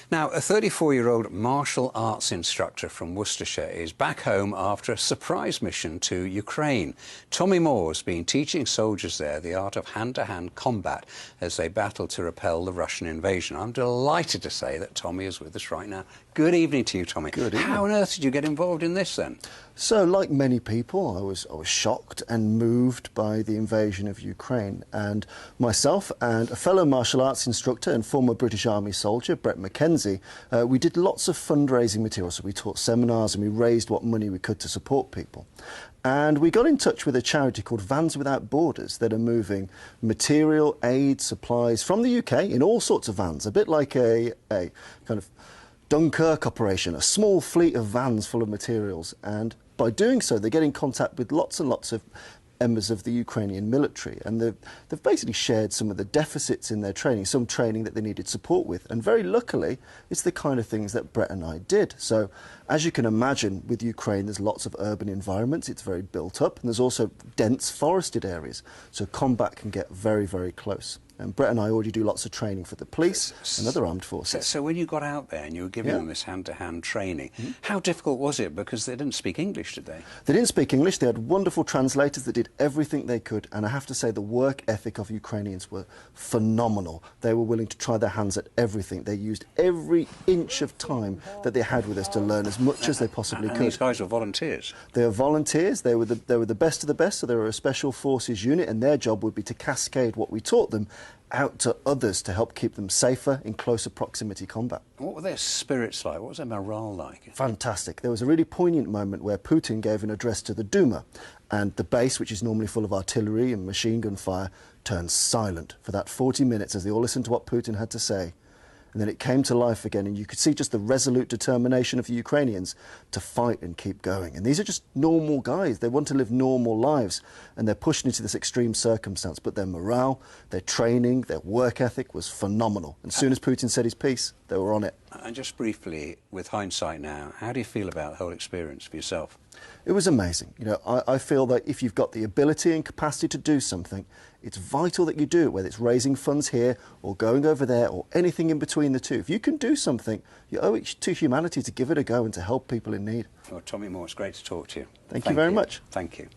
Now, a 34-year-old martial arts instructor from Worcestershire is back home after a surprise mission to Ukraine. Tommy Moore's been teaching soldiers there the art of hand-to-hand combat as they battle to repel the Russian invasion. I'm delighted to say that Tommy is with us right now. Good evening to you, Tommy. Good evening. How on earth did you get involved in this then? So, like many people, I was shocked and moved by the invasion of Ukraine. And myself and a fellow martial arts instructor and former British Army soldier, Brett Mackenzie, we did lots of fundraising materials. So we taught seminars and we raised what money we could to support people. And we got in touch with a charity called Vans Without Borders that are moving material, aid, supplies from the UK in all sorts of vans, a bit like a kind of Dunkirk operation, a small fleet of vans full of materials. And by doing so, they get in contact with lots and lots of members of the Ukrainian military, and they've basically shared some of the deficits in their training, some training that they needed support with. And very luckily, it's the kind of things that Brett and I did. So, as you can imagine, with Ukraine, there's lots of urban environments. It's very built up, and there's also dense forested areas. So combat can get very, very close. And Brett and I already do lots of training for the police and other armed forces. So when you got out there and you were giving them this hand-to-hand training, how difficult was it? Because they didn't speak English, did they? They didn't speak English. They had wonderful translators that did everything they could. And I have to say the work ethic of Ukrainians were phenomenal. They were willing to try their hands at everything. They used every inch of time that they had with us to learn as much as they possibly could. These guys were volunteers? They were volunteers. They were the best of the best. So they were a special forces unit, and their job would be to cascade what we taught them out to others to help keep them safer in closer proximity combat. What were their spirits like? What was their morale like? Fantastic. There was a really poignant moment where Putin gave an address to the Duma, and the base, which is normally full of artillery and machine gun fire, turned silent for that 40 minutes as they all listened to what Putin had to say. And then it came to life again, and you could see just the resolute determination of the Ukrainians to fight and keep going. And these are just normal guys. They want to live normal lives, and they're pushed into this extreme circumstance. But their morale, their training, their work ethic was phenomenal. And as soon as Putin said his piece, they were on it. And just briefly, with hindsight now, how do you feel about the whole experience for yourself? It was amazing. You know, I feel that if you've got the ability and capacity to do something, it's vital that you do it, whether it's raising funds here or going over there or anything in between the two. If you can do something, you owe it to humanity to give it a go and to help people in need. Well, Tommy Moore, it's great to talk to you. Thank you very much. Thank you.